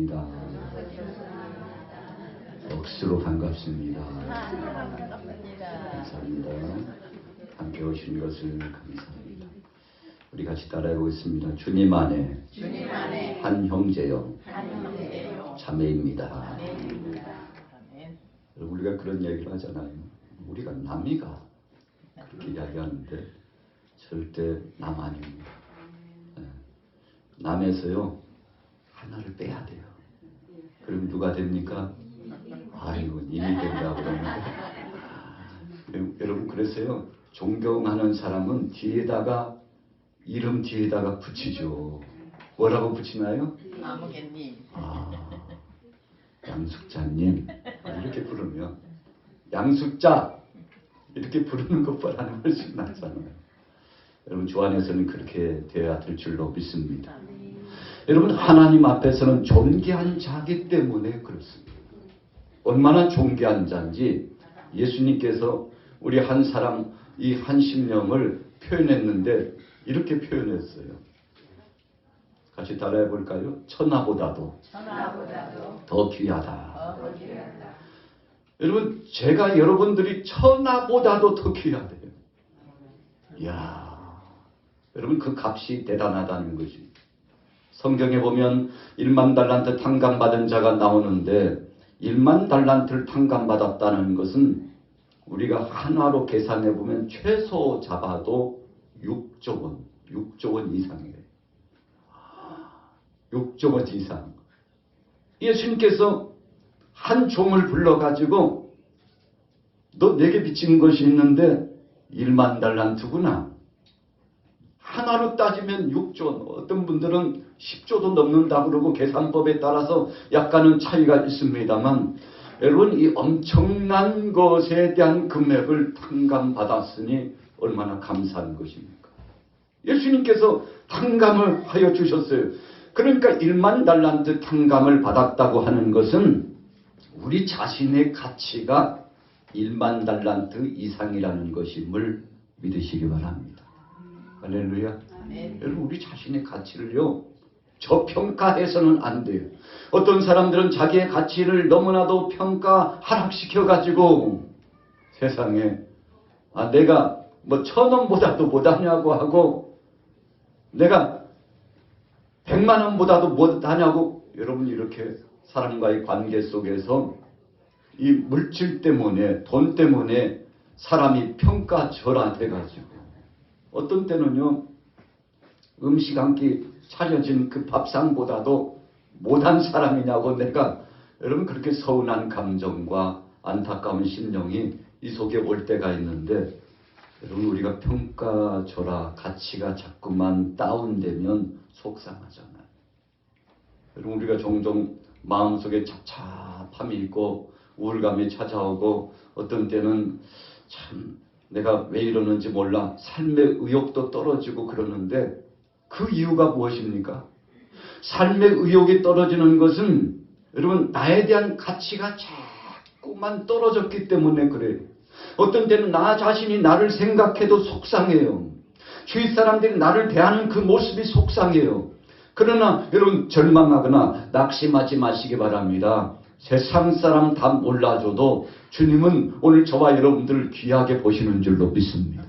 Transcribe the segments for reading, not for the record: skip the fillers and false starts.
감사합니다. 억수로 반갑습니다. 감사합니다. 함께 오신 것을 감사합니다. 우리 같이 따라해보겠습니다. 주님 안에 한 형제요 자매입니다. 우리가 그런 얘기를 하잖아요. 우리가 남이가 그렇게 이야기하는데 절대 남 아닙니다. 남에서요 하나를 빼야 돼요. 그럼 누가 됩니까? 아이고 님이 된다고 그러는데 여러분 그래서요 존경하는 사람은 뒤에다가 이름 뒤에다가 붙이죠. 뭐라고 붙이나요? 아무개님. 양숙자님 이렇게 부르면 양숙자 이렇게 부르는 것보다는 훨씬 낫잖아요. 여러분 주 안에서는 그렇게 돼야 될 줄로 믿습니다. 여러분 하나님 앞에서는 존귀한 자기 때문에 그렇습니다. 얼마나 존귀한 자인지 예수님께서 우리 한 사람 이 한 심령을 표현했는데 이렇게 표현했어요. 같이 따라해 볼까요? 천하보다도 더 귀하다. 여러분 제가 여러분들이 천하보다도 더 귀하대요. 이야, 여러분 그 값이 대단하다는 것입니다. 성경에 보면 1만 달란트 탕감받은 자가 나오는데 1만 달란트를 탕감받았다는 것은 우리가 한화로 계산해 보면 최소 잡아도 6조 원 이상이에요. 6조 원 이상. 예수님께서 한 종을 불러가지고 너 내게 비친 것이 있는데 1만 달란트구나. 하나로 따지면 6조, 어떤 분들은 10조도 넘는다 그러고 계산법에 따라서 약간은 차이가 있습니다만 여러분 이 엄청난 것에 대한 금액을 탕감받았으니 얼마나 감사한 것입니까? 예수님께서 탕감을 하여 주셨어요. 그러니까 1만 달란트 탕감을 받았다고 하는 것은 우리 자신의 가치가 1만 달란트 이상이라는 것임을 믿으시기 바랍니다. 할렐루야. 여러분 우리 자신의 가치를요 저평가해서는 안 돼요. 어떤 사람들은 자기의 가치를 너무나도 평가 하락시켜가지고 세상에 내가 뭐 1,000원보다도 못하냐고 하고 내가 100만 원보다도 못하냐고 여러분 이렇게 사람과의 관계 속에서 이 물질 때문에 돈 때문에 사람이 평가절하돼가지고 어떤 때는요 음식 한 끼 차려진 그 밥상보다도 못한 사람이냐고 내가 여러분 그렇게 서운한 감정과 안타까운 심령이 이 속에 올 때가 있는데 여러분 우리가 평가절하 가치가 자꾸만 다운되면 속상하잖아요. 여러분 우리가 종종 마음속에 잡잡함이 있고 우울감이 찾아오고 어떤 때는 참 내가 왜 이러는지 몰라 삶의 의욕도 떨어지고 그러는데 그 이유가 무엇입니까? 삶의 의욕이 떨어지는 것은 여러분 나에 대한 가치가 자꾸만 떨어졌기 때문에 그래요. 어떤 때는 나 자신이 나를 생각해도 속상해요. 주위 사람들이 나를 대하는 그 모습이 속상해요. 그러나 여러분 절망하거나 낙심하지 마시기 바랍니다. 세상 사람 다 몰라줘도 주님은 오늘 저와 여러분들을 귀하게 보시는 줄로 믿습니다.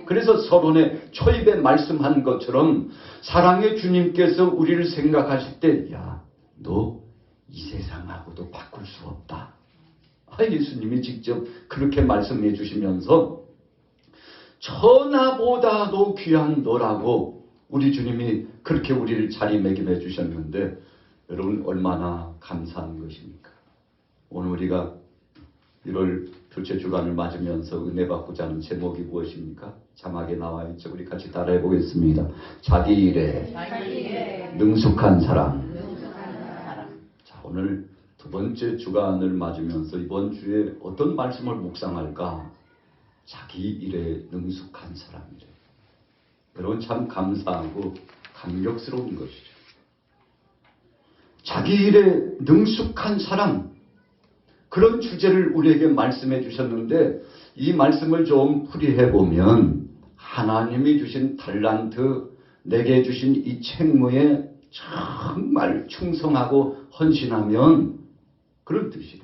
그래서 서론에 초입에 말씀한 것처럼 사랑의 주님께서 우리를 생각하실 때 야, 너 이 세상하고도 바꿀 수 없다. 예수님이 직접 그렇게 말씀해 주시면서 천하보다도 귀한 너라고 우리 주님이 그렇게 우리를 자리매김해 주셨는데 여러분 얼마나 감사한 것입니까? 오늘 우리가 1월 둘째 주간을 맞으면서 은혜 받고자 하는 제목이 무엇입니까? 자막에 나와 있죠. 우리 같이 따라해 보겠습니다. 자기 일에 능숙한 사람. 자, 오늘 두 번째 주간을 맞으면서 이번 주에 어떤 말씀을 묵상할까? 자기 일에 능숙한 사람이죠. 여러분 참 감사하고 감격스러운 것이죠. 자기 일에 능숙한 사람, 그런 주제를 우리에게 말씀해 주셨는데 이 말씀을 좀 풀이해 보면 하나님이 주신 달란트, 내게 주신 이 책무에 정말 충성하고 헌신하면 그런 뜻이에요.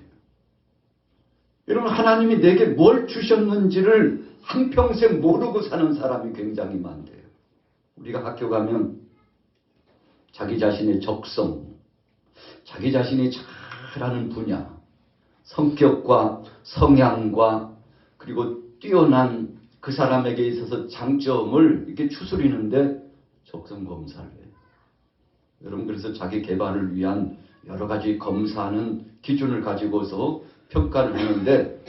여러분, 하나님이 내게 뭘 주셨는지를 한평생 모르고 사는 사람이 굉장히 많대요. 우리가 학교 가면 자기 자신의 적성, 자기 자신이 잘하는 분야, 성격과 성향과 그리고 뛰어난 그 사람에게 있어서 장점을 이렇게 추스리는데 적성 검사를 해요. 여러분, 그래서 자기 개발을 위한 여러 가지 검사하는 기준을 가지고서 평가를 하는데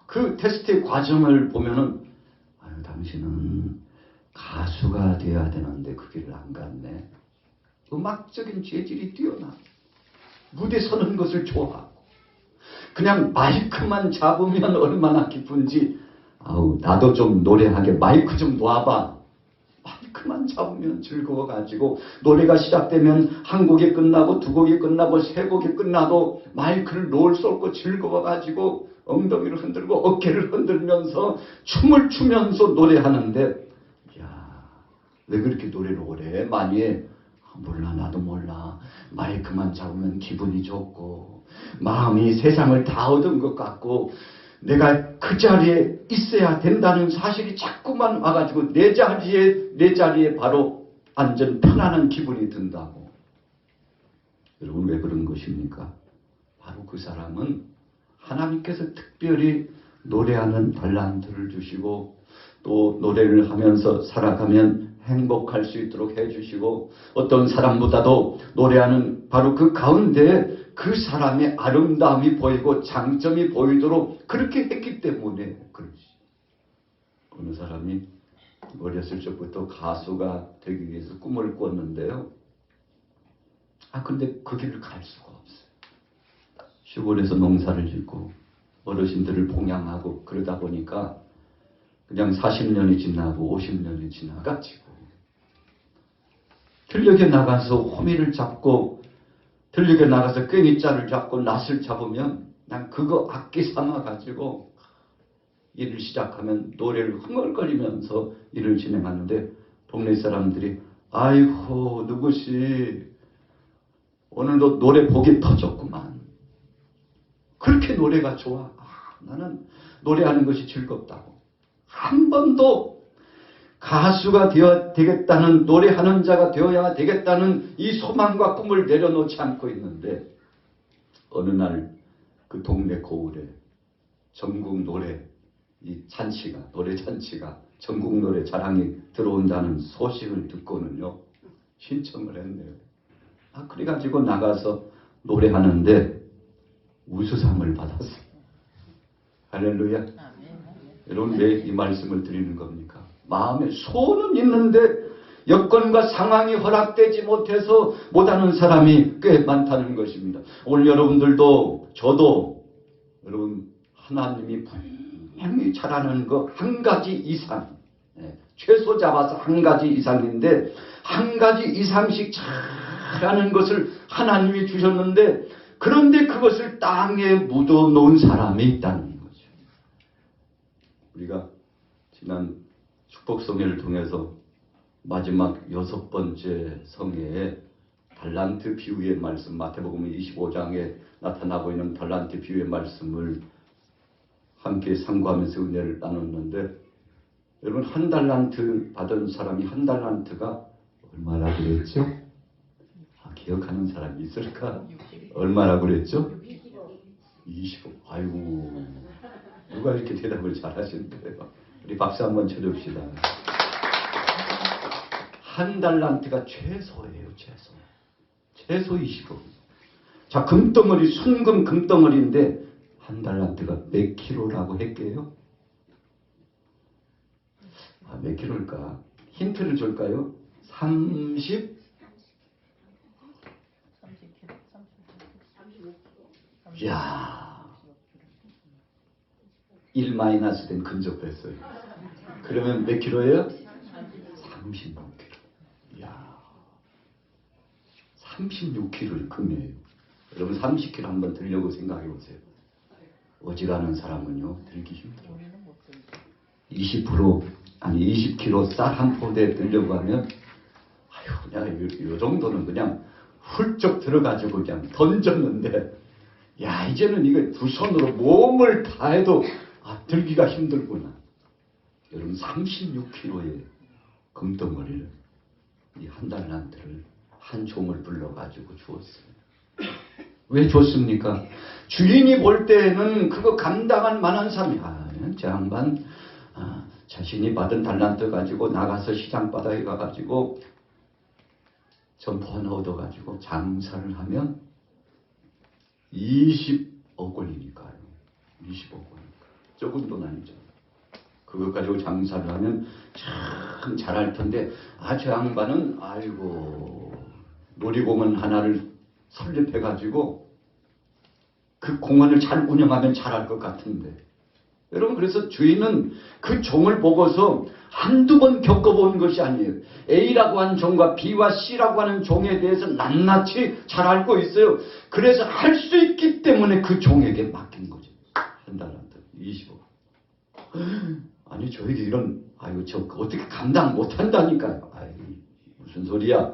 그 테스트의 과정을 보면은 아유, 당신은 가수가 되어야 되는데 그 길을 안 갔네. 음악적인 재질이 뛰어나. 무대 서는 것을 좋아하고 그냥 마이크만 잡으면 얼마나 기쁜지 아우 나도 좀 노래하게 마이크 좀 놔봐. 마이크만 잡으면 즐거워가지고 노래가 시작되면 한 곡이 끝나고 두 곡이 끝나고 세 곡이 끝나도 마이크를 놓을 수 없고 즐거워가지고 엉덩이를 흔들고 어깨를 흔들면서 춤을 추면서 노래하는데 야, 왜 그렇게 노래를 오래 많이 해? 몰라, 나도 몰라. 마이크만 잡으면 기분이 좋고 마음이 세상을 다 얻은 것 같고 내가 그 자리에 있어야 된다는 사실이 자꾸만 와가지고 내 자리에 바로 안전 편안한 기분이 든다고. 여러분, 왜 그런 것입니까? 바로 그 사람은 하나님께서 특별히 노래하는 달란트를 주시고 또 노래를 하면서 살아가면 행복할 수 있도록 해주시고 어떤 사람보다도 노래하는 바로 그 가운데 그 사람의 아름다움이 보이고 장점이 보이도록 그렇게 했기 때문에 그렇지. 어느 사람이 어렸을 적부터 가수가 되기 위해서 꿈을 꿨는데요. 근데 그 길을 갈 수가 없어요. 시골에서 농사를 짓고 어르신들을 봉양하고 그러다 보니까 그냥 40년이 지나고 50년이 지나가지고 들녘에 나가서 호미를 잡고 들녘에 나가서 괭이자를 잡고 낫을 잡으면 난 그거 악기 삼아가지고 일을 시작하면 노래를 흥얼거리면서 일을 진행하는데 동네 사람들이 아이고 누구시 오늘도 노래 복이 터졌구만. 그렇게 노래가 좋아. 나는 노래하는 것이 즐겁다고. 한 번도 가수가 되겠다는 노래하는 자가 되어야 되겠다는 이 소망과 꿈을 내려놓지 않고 있는데 어느 날 그 동네 고을에 전국 노래 이 잔치가 노래 잔치가 전국 노래 자랑이 들어온다는 소식을 듣고는요 신청을 했네요. 그래가지고 나가서 노래하는데 우수상을 받았어요. 할렐루야. 여러분, 왜 이 말씀을 드리는 겁니까? 마음에 소원은 있는데 여건과 상황이 허락되지 못해서 못하는 사람이 꽤 많다는 것입니다. 오늘 여러분들도 저도 여러분 하나님이 분명히 잘하는 거 한 가지 이상 최소 잡아서 한 가지 이상인데 한 가지 이상씩 잘하는 것을 하나님이 주셨는데 그런데 그것을 땅에 묻어놓은 사람이 있다는 거죠. 우리가 지난 축복성회를 통해서 마지막 6번째 성회에 달란트 비유의 말씀 마태복음 25장에 나타나고 있는 달란트 비유의 말씀을 함께 상고하면서 은혜를 나눴는데 여러분 한 달란트 받은 사람이 한 달란트가 얼마나 그랬죠? 기억하는 사람이 있을까? 얼마나 그랬죠? 25. 아이고 누가 이렇게 대답을 잘하시는데요. 우리 박수 한번 쳐줍시다. 한 달란트가 최소예요. 최소 25. 자, 금덩어리 순금 금덩어리인데 한 달란트가 몇 킬로라고 했게요? 몇 킬로일까? 힌트를 줄까요? 30? 이야 1 마이너스 된 근접했어요. 그러면 몇 킬로예요? 36킬로. 이야 36킬로를 금해요. 여러분 30킬로 한번 들려고 생각해 보세요. 어지간한 사람은요 들기 힘들어요. 20% 아니 20킬로 쌀 한 포대 들려고 하면 아유, 그냥 이 정도는 그냥 훌쩍 들어가지고 그냥 던졌는데, 야, 이제는 이거 두 손으로 몸을 다해도 들기가 힘들구나. 여러분, 36kg의 금덩어리를, 이 한 달란트를 한 종을 불러가지고 주었어요. 왜 줬습니까? 주인이 볼 때는 그거 감당할 만한 사람이, 저 양반 자신이 받은 달란트 가지고 나가서 시장 바닥에 가가지고 점포 하나 얻어가지고 장사를 하면 20억 원이니까요. 20억 원이니까. 적은 돈 아니죠. 그것 가지고 장사를 하면 참 잘할 텐데, 저 양반은 아이고 놀이공원 하나를 설립해가지고 그 공원을 잘 운영하면 잘할 것 같은데, 여러분, 그래서 주인은 그 종을 보고서 한두 번 겪어본 것이 아니에요. A라고 하는 종과 B와 C라고 하는 종에 대해서 낱낱이 잘 알고 있어요. 그래서 할 수 있기 때문에 그 종에게 맡긴 거죠. 한 달란트 20억. 아니, 저에게 이런, 저 어떻게 감당 못한다니까요. 무슨 소리야.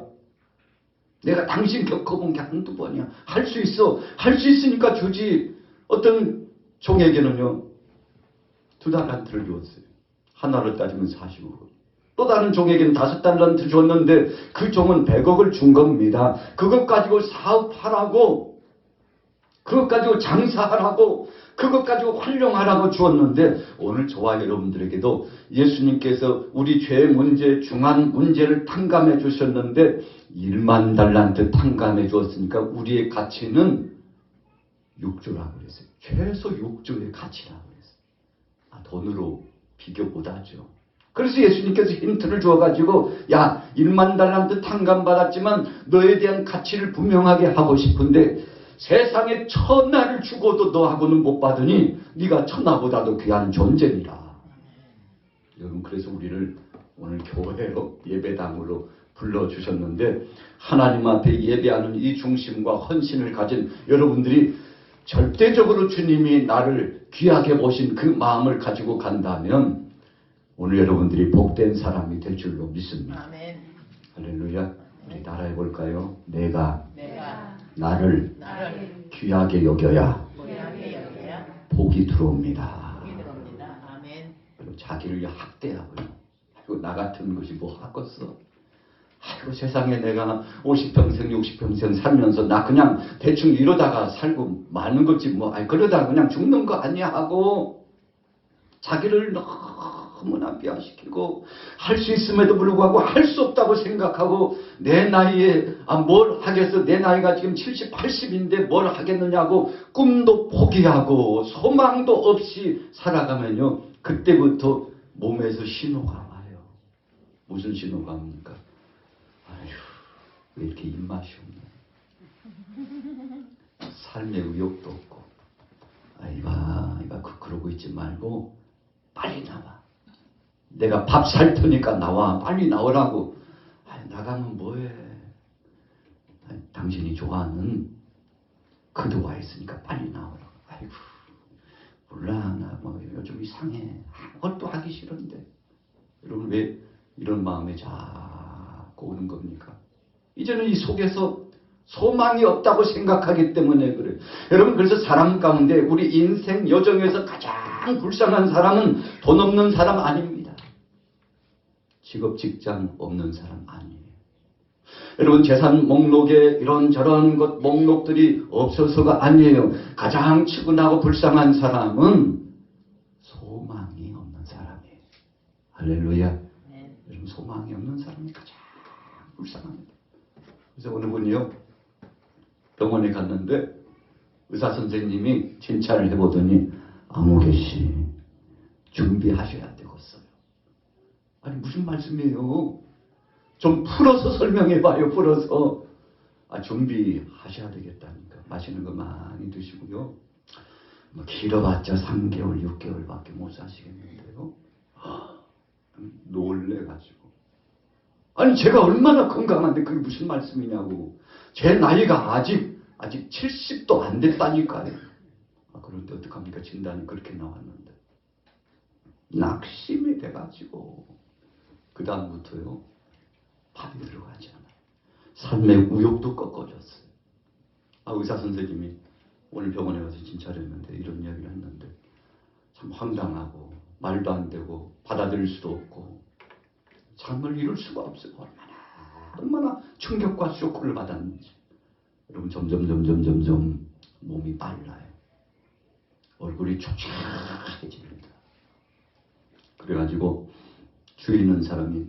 내가 당신 겪어본 게 한두 번이야. 할 수 있어. 할 수 있으니까 주지. 어떤 종에게는요, 2달란트를 주었어요. 하나로 따지면 40억. 또 다른 종에게는 5달란트 줬는데 그 종은 100억을 준 겁니다. 그것 가지고 사업하라고, 그것 가지고 장사하라고, 그것 가지고 활용하라고 주었는데, 오늘 저와 여러분들에게도 예수님께서 우리 죄의 문제, 중한 문제를 탕감해 주셨는데 1만 달란트 탕감해 주었으니까 우리의 가치는 6조라고 그랬어요. 최소 6조의 가치라고 그랬어요. 돈으로 비교 못하죠. 그래서 예수님께서 힌트를 주어가지고, 야, 1만 달란트 탕감받았지만 너에 대한 가치를 분명하게 하고 싶은데 세상에 천하를 주고도 너하고는 못 받으니 네가 천하보다도 귀한 존재니라. 여러분, 그래서 우리를 오늘 교회로, 예배당으로 불러주셨는데, 하나님 앞에 예배하는 이 중심과 헌신을 가진 여러분들이 절대적으로 주님이 나를 귀하게 보신 그 마음을 가지고 간다면 오늘 여러분들이 복된 사람이 될 줄로 믿습니다. 아멘. 할렐루야. 우리 따라해 볼까요? 내가 나를 귀하게 여겨야 복이 들어옵니다. 아멘. 그리고 자기를 학대하고요. 나 같은 것이 뭐 하겠어? 세상에 내가 50평생 60평생 살면서 나 그냥 대충 이러다가 살고 마는 거지 뭐, 그러다 그냥 죽는 거 아니야 하고 자기를 너무나 비하시키고, 할 수 있음에도 불구하고 할 수 없다고 생각하고, 내 나이에 뭘 하겠어, 내 나이가 지금 70, 80인데 뭘 하겠느냐고 꿈도 포기하고 소망도 없이 살아가면요, 그때부터 몸에서 신호가 와요. 무슨 신호가 옵니까? 왜 이렇게 입맛이 없냐? 삶의 의욕도 없고, 그러고 있지 말고 빨리 나와. 내가 밥 살 테니까 나와. 빨리 나오라고. 나가면 뭐해? 당신이 좋아하는 그도 와 있으니까 빨리 나오라고. 몰라, 나 요즘 이상해. 아무것도 하기 싫은데. 여러분, 왜 이런 마음에 자꾸 오는 겁니까? 이제는 이 속에서 소망이 없다고 생각하기 때문에 그래요. 여러분, 그래서 사람 가운데 우리 인생 여정에서 가장 불쌍한 사람은 돈 없는 사람 아닙니다. 직업 직장 없는 사람 아니에요. 여러분, 재산 목록에 이런저런 것 목록들이 없어서가 아니에요. 가장 치근하고 불쌍한 사람은 소망이 없는 사람이에요. 할렐루야. 네. 여러분, 소망이 없는 사람이 가장 불쌍합니다. 그래서 어느 분이요, 병원에 갔는데 의사 선생님이 진찰을 해보더니, 아무개 씨 준비하셔야 되겠어요. 무슨 말씀이에요? 좀 풀어서 설명해봐요. 풀어서. 준비하셔야 되겠다니까. 맛있는 거 많이 드시고요. 길어봤자 3개월, 6개월밖에 못 사시겠는데요. 놀래가지고. 제가 얼마나 건강한데 그게 무슨 말씀이냐고. 제 나이가 아직 70도 안 됐다니까요. 그런데 어떡합니까? 진단이 그렇게 나왔는데. 낙심이 돼가지고 그 다음부터요, 밥이 들어가지 않아요. 삶의 우욕도 꺾어졌어요. 의사 선생님이 오늘 병원에 가서 진찰을 했는데 이런 이야기를 했는데 참 황당하고 말도 안 되고 받아들일 수도 없고 잠을 이룰 수가 없어요. 얼마나 충격과 쇼크를 받았는지. 여러분 점점 몸이 빨라요. 얼굴이 초췌해집니다. 그래가지고 주위에 있는 사람이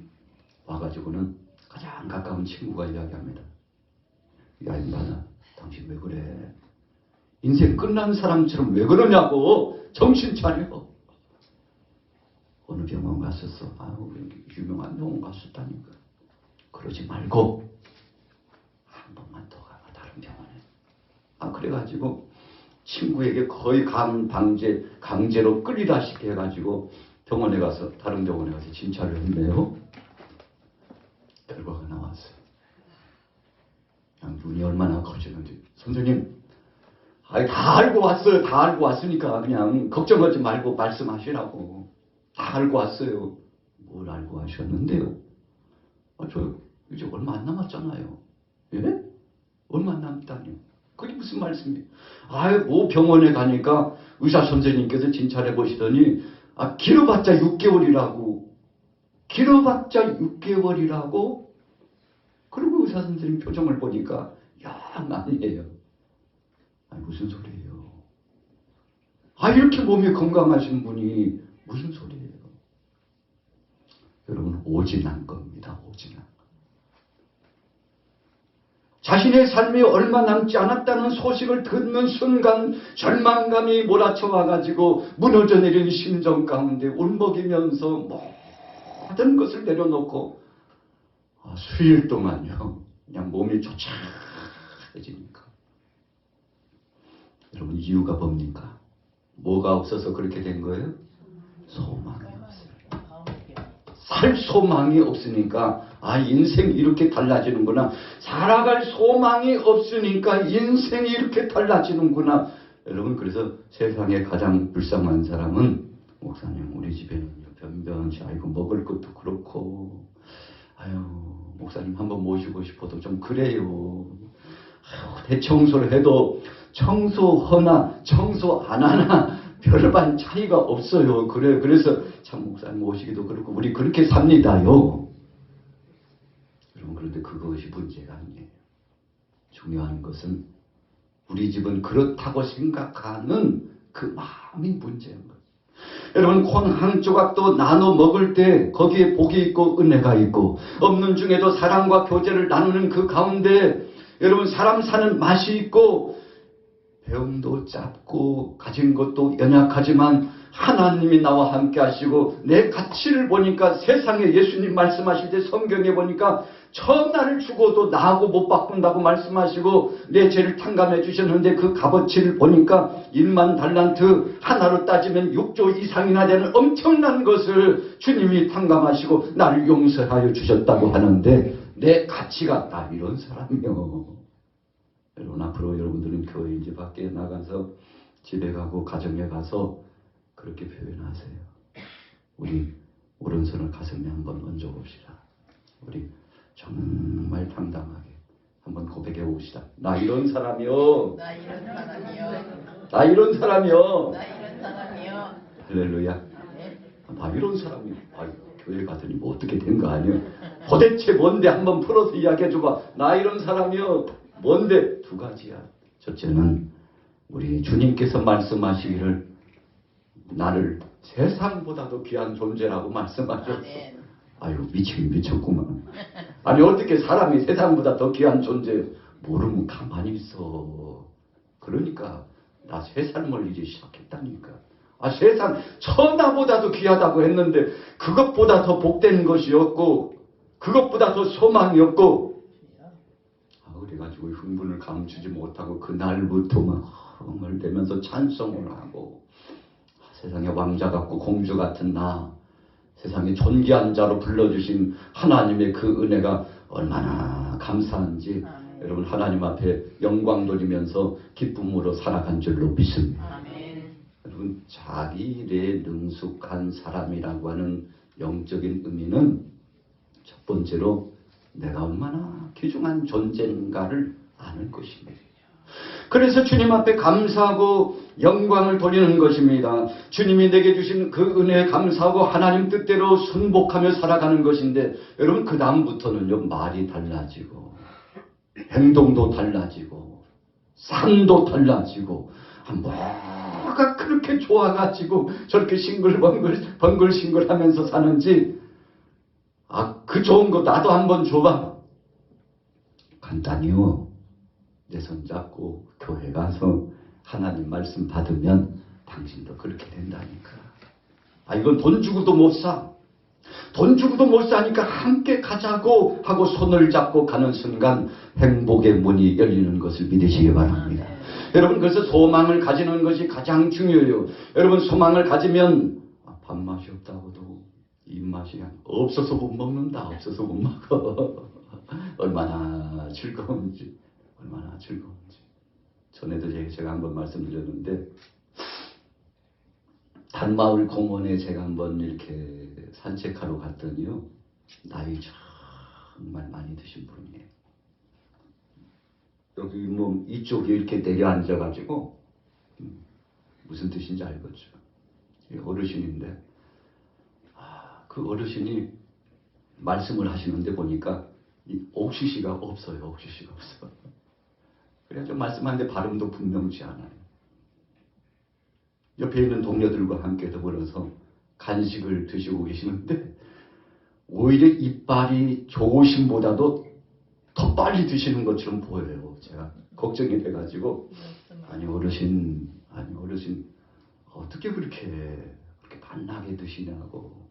와가지고는 가장 가까운 친구가 이야기합니다. 야 인간아, 당신 왜 그래? 인생 끝난 사람처럼 왜 그러냐고. 정신 차려. 어느 병원 갔었어. 유명한 병원 갔었다니까. 그러지 말고 한 번만 더 가봐, 다른 병원에. 그래가지고 친구에게 거의 강제로 끌리다시피 해가지고 다른 병원에 가서 진찰을 했네요. 결과가 나왔어요. 그냥 눈이 얼마나 커지는지. 선생님, 다 알고 왔어요. 다 알고 왔으니까 그냥 걱정하지 말고 말씀하시라고. 다 알고 왔어요. 뭘 알고 하셨는데요? 저 이제 얼마 안 남았잖아요. 예? 얼마 안 남았다니요. 그게 무슨 말씀이에요? 뭐 병원에 가니까 의사 선생님께서 진찰해 보시더니 길어봤자 6개월이라고. 길어봤자 6개월이라고. 그리고 의사 선생님 표정을 보니까 영 아니에요. 무슨 소리예요? 이렇게 몸이 건강하신 분이 무슨 소리예요? 여러분, 오진한 겁니다. 오진한. 자신의 삶이 얼마 남지 않았다는 소식을 듣는 순간 절망감이 몰아쳐 와가지고 무너져 내린 심정 가운데 울먹이면서 모든 것을 내려놓고 수일 동안요 그냥 몸이 초췌해지니까. 여러분, 이유가 뭡니까? 뭐가 없어서 그렇게 된 거예요? 소망이 없어요. 살 소망이 없으니까 인생이 이렇게 달라지는구나. 살아갈 소망이 없으니까 인생이 이렇게 달라지는구나. 여러분, 그래서 세상에 가장 불쌍한 사람은 목사님, 우리 집에는 변변치 먹을 것도 그렇고 목사님 한번 모시고 싶어도 좀 그래요. 대청소를 해도 청소하나 청소 안 하나 별반 차이가 없어요. 그래서 참 목사님 모시기도 그렇고 우리 그렇게 삽니다요. 여러분, 그런데 그것이 문제가 아니에요. 중요한 것은 우리 집은 그렇다고 생각하는 그 마음이 문제인 거예요. 여러분, 콩 한 조각도 나눠 먹을 때 거기에 복이 있고 은혜가 있고, 없는 중에도 사랑과 교제를 나누는 그 가운데 여러분, 사람 사는 맛이 있고, 배움도 짧고 가진 것도 연약하지만 하나님이 나와 함께 하시고, 내 가치를 보니까 세상에 예수님 말씀하실 때 성경에 보니까 천하를 주고도 나하고 못 바꾼다고 말씀하시고 내 죄를 탕감해 주셨는데, 그 값어치를 보니까 1만 달란트 하나로 따지면 6조 이상이나 되는 엄청난 것을 주님이 탕감하시고 나를 용서하여 주셨다고 하는데, 내 가치가 나 이런 사람이요. 여러분, 앞으로 여러분들은 교회 이제 밖에 나가서 집에 가고 가정에 가서 그렇게 표현하세요. 우리 오른손을 가슴에 한번 얹어 봅시다. 우리 정말 당당하게 한번 고백해 봅시다. 나 이런 사람이요. 나 이런 사람이요. 나 이런 사람이요. 나 이런 사람이요. 할렐루야. 나 이런 사람이요. 교회 가더니 뭐 어떻게 된 거 아니에요? 도대체 뭔데 한번 풀어서 이야기해 줘봐. 나 이런 사람이요. 뭔데? 두 가지야. 첫째는 우리 주님께서 말씀하시기를 나를 세상보다도 귀한 존재라고 말씀하셨어. 미쳤구만. 어떻게 사람이 세상보다 더 귀한 존재 모르면 가만히 있어. 그러니까 나 새 삶을 이제 시작했다니까. 세상 천하보다도 귀하다고 했는데 그것보다 더 복된 것이 없고 그것보다 더 소망이 없고, 그래가지고 흥분을 감추지 못하고 그날부터 막 흥얼대면서 찬송을 하고, 세상의 왕자 같고 공주 같은 나, 세상에 존귀한 자로 불러주신 하나님의 그 은혜가 얼마나 감사한지 여러분, 하나님 앞에 영광 돌리면서 기쁨으로 살아간 줄로 믿습니다. 아멘. 여러분, 자기 일에 능숙한 사람이라고 하는 영적인 의미는 첫 번째로 내가 얼마나 귀중한 존재인가를 아는 것입니다. 그래서 주님 앞에 감사하고 영광을 돌리는 것입니다. 주님이 내게 주신 그 은혜에 감사하고 하나님 뜻대로 순복하며 살아가는 것인데, 여러분 그 다음부터는요, 말이 달라지고 행동도 달라지고 삶도 달라지고, 뭐가 그렇게 좋아가지고 저렇게 싱글벙글 하면서 사는지, 그 좋은 거 나도 한번 줘봐. 간단히요, 내 손 잡고 교회 가서 하나님 말씀 받으면 당신도 그렇게 된다니까. 이건 돈 주고도 못 사. 돈 주고도 못 사니까 함께 가자고 하고 손을 잡고 가는 순간 행복의 문이 열리는 것을 믿으시기 바랍니다. 여러분, 그래서 소망을 가지는 것이 가장 중요해요. 여러분, 소망을 가지면 밥맛이 없다고도 입맛이 그냥 없어서 못 먹는다. 없어서 못 먹어. 얼마나 즐거운지. 얼마나 즐거운지. 전에도 제가 한번 말씀드렸는데, 단마을 공원에 제가 한번 이렇게 산책하러 갔더니요, 나이 정말 많이 드신 분이에요. 여기 이쪽에 이렇게 내려앉아가지고 무슨 뜻인지 알겠죠. 어르신인데, 그 어르신이 말씀을 하시는데 보니까 옥시시가 없어요. 옥시시가 없어. 그래서 말씀하는데 발음도 분명치 않아요. 옆에 있는 동료들과 함께 더불어서 간식을 드시고 계시는데, 오히려 이빨이 좋으신보다도 더 빨리 드시는 것처럼 보여요. 제가 걱정이 돼가지고, 아니 어르신 어떻게 그렇게 단하게 드시냐고.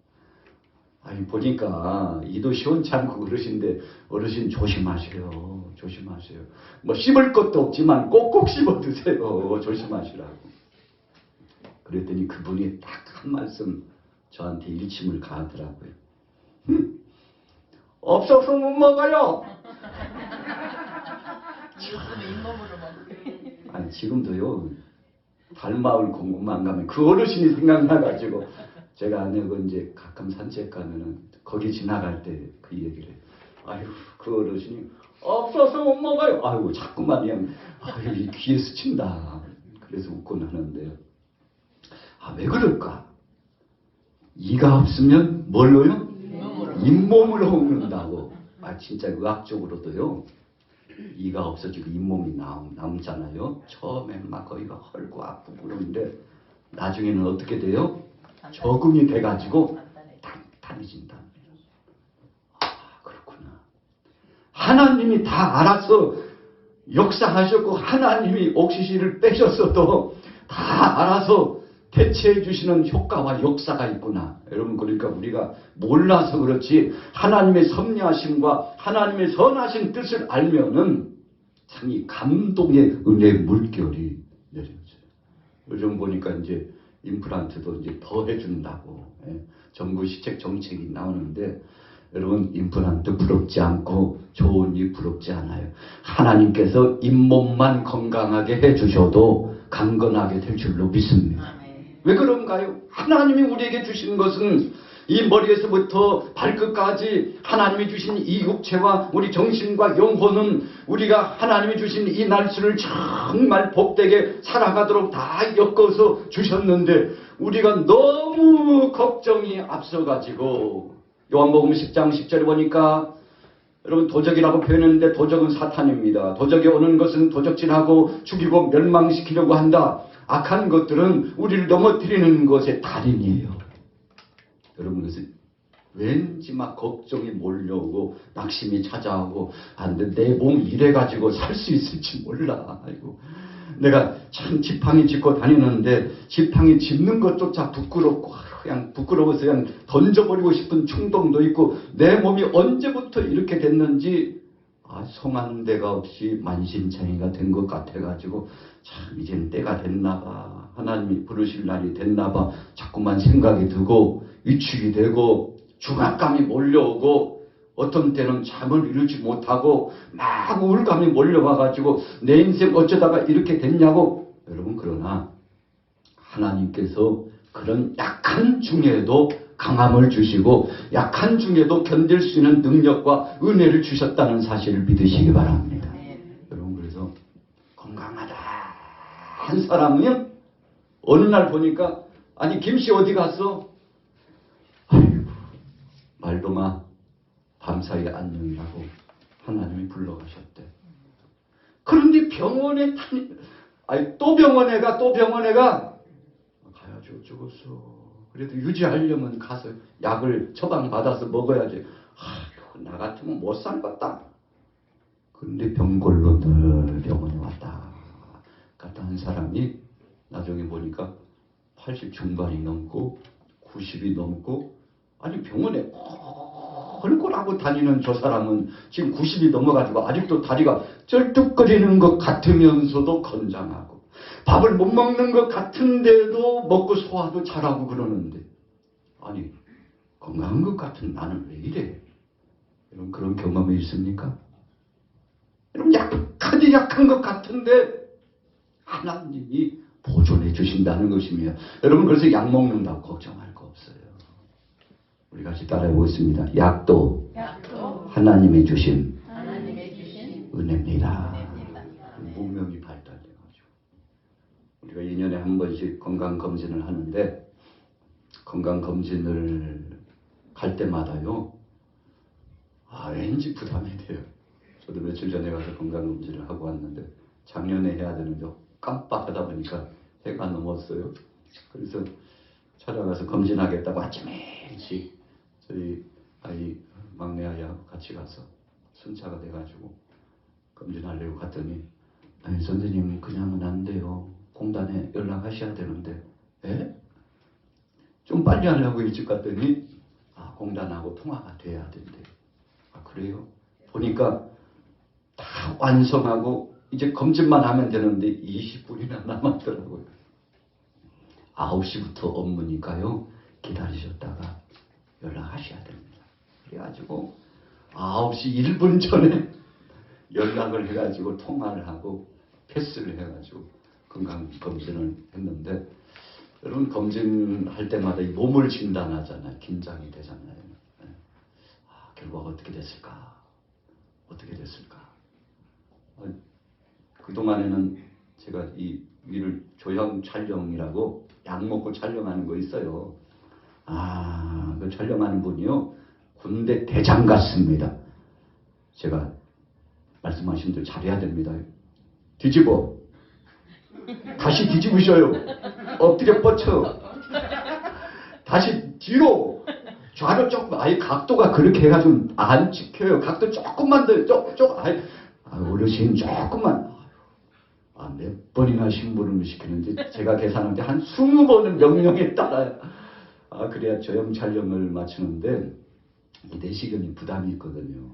보니까 이도 시원치 않고 그러신데, 어르신 조심하세요. 조심하세요. 씹을 것도 없지만 꼭꼭 씹어 드세요. 조심하시라고. 그랬더니 그분이 딱 한 말씀 저한테 일침을 가하더라고요. 없어서 못 먹어요. 지금도요, 달마을 공원만 가면 그 어르신이 생각나가지고, 제가 이제 가끔 산책 가면은 거기 지나갈 때 그 얘기를 해요. 그 어르신이 없어서 못 먹어요. 자꾸만 그냥 이 귀에 스친다. 그래서 웃곤 하는데요. 왜 그럴까? 이가 없으면 뭘로요? 잇몸으로 먹는다고. 진짜 의학적으로도요, 이가 없어지고 잇몸이 남잖아요. 처음엔 막 거기가 헐고 아프고 그러는데, 나중에는 어떻게 돼요? 적응이 돼가지고 단단해진다. 그렇구나. 하나님이 다 알아서 역사하셨고, 하나님이 옥시시를 빼셨어도 다 알아서 대체해 주시는 효과와 역사가 있구나. 여러분, 그러니까 우리가 몰라서 그렇지, 하나님의 섭리하심과 하나님의 선하신 뜻을 알면은 참 이 감동의 은혜의 물결이 내려져요. 요즘 보니까 이제 임플란트도 이제 더 해준다고, 정부 시책 정책이 나오는데, 여러분, 임플란트 부럽지 않고 좋은 이 부럽지 않아요. 하나님께서 잇몸만 건강하게 해주셔도 강건하게 될 줄로 믿습니다. 왜 그런가요? 하나님이 우리에게 주신 것은 이 머리에서부터 발끝까지 하나님이 주신 이 육체와 우리 정신과 영혼은 우리가 하나님이 주신 이 날수를 정말 복되게 살아가도록 다 엮어서 주셨는데, 우리가 너무 걱정이 앞서가지고, 요한복음 10장 10절에 보니까, 여러분, 도적이라고 표현했는데 도적은 사탄입니다. 도적이 오는 것은 도적질하고 죽이고 멸망시키려고 한다. 악한 것들은 우리를 넘어뜨리는 것의 달인이에요. 여러분, 그래서 왠지 막 걱정이 몰려오고 낙심이 찾아오고, 근데 내 몸 이래가지고 살 수 있을지 몰라. 내가 참 지팡이 짚고 다니는데 지팡이 짚는 것조차 부끄럽고, 그냥 부끄러워서 그냥 던져버리고 싶은 충동도 있고, 내 몸이 언제부터 이렇게 됐는지 성한 데가 없이 만신창이가 된 것 같아가지고, 참 이제는 때가 됐나봐, 하나님이 부르실 날이 됐나봐 자꾸만 생각이 들고 위축이 되고 중압감이 몰려오고, 어떤 때는 잠을 이루지 못하고 막 우울감이 몰려와가지고 내 인생 어쩌다가 이렇게 됐냐고. 여러분, 그러나 하나님께서 그런 약한 중에도 강함을 주시고 약한 중에도 견딜 수 있는 능력과 은혜를 주셨다는 사실을 믿으시기 바랍니다. 여러분, 그래서 건강하다 한 사람은 어느 날 보니까, 아니 김씨 어디 갔어? 아이고, 말도 마, 밤사이 안녕이라고 하나님이 불러가셨대. 그런데 병원에 아니 또 병원에 가 가야지 어쩌겠어. 그래도 유지하려면 가서 약을 처방받아서 먹어야지. 아이고, 나 같으면 못 살겠다. 그런데 병골로 늘 병원에 왔다 갔다 한 사람이 나중에 보니까 80 중반이 넘고 90이 넘고, 아니 병원에 헐골하고 다니는 저 사람은 지금 90이 넘어가지고 아직도 다리가 쩔뚝거리는 것 같으면서도 건장하고, 밥을 못 먹는 것 같은데도 먹고 소화도 잘하고 그러는데, 아니 건강한 것 같은 나는 왜 이래? 여러분, 그런 경험이 있습니까? 여러분, 약한 것 같은데 하나님이 보존해 주신다는 것이며, 여러분, 그래서 약 먹는다고 걱정할 거 없어요. 우리 같이 따라해 보겠습니다. 약도 하나님이 주신 은혜입니다. 문명이 발달돼가지고 우리가 2년에 한 번씩 건강검진을 하는데, 건강검진을 갈 때마다요, 왠지 부담이 돼요. 저도 며칠 전에 가서 건강검진을 하고 왔는데, 작년에 해야 되는데 깜빡하다 보니까 해가 넘었어요. 그래서 찾아가서 검진하겠다고 아침에 일찍 저희 아이, 막내 아이하고 같이 가서 순차가 돼가지고 검진하려고 갔더니, 아니 선생님 그냥은 안 돼요. 공단에 연락하셔야 되는데. 에? 좀 빨리 하려고 일찍 갔더니 공단하고 통화가 돼야 된대요. 그래요? 보니까 다 완성하고 이제 검진만 하면 되는데 20분이나 남았더라고요. 9시부터 업무니까요, 기다리셨다가 연락하셔야 됩니다. 그래가지고 9시 1분 전에 연락을 해가지고 통화를 하고 패스를 해가지고 건강검진을 했는데, 여러분, 검진할 때마다 이 몸을 진단하잖아요. 긴장이 되잖아요. 결과가 어떻게 됐을까? 어떻게 됐을까? 그동안에는 제가 이 위를 조형 촬영이라고 약 먹고 촬영하는 거 있어요. 그 촬영하는 분이요, 군대 대장 같습니다. 제가 말씀하신 대로 잘해야 됩니다. 뒤집어. 다시 뒤집으셔요. 엎드려 뻗쳐. 다시 뒤로. 좌로 조금, 각도가 그렇게 해가지고 안 찍혀요. 각도 조금만 더, 어르신 조금만. 몇 번이나 심부름을 시키는지 제가 계산하는데 한 20번은 명령에 따라요. 그래야 저형 촬영을 마치는데 이 내시경이 부담이 있거든요.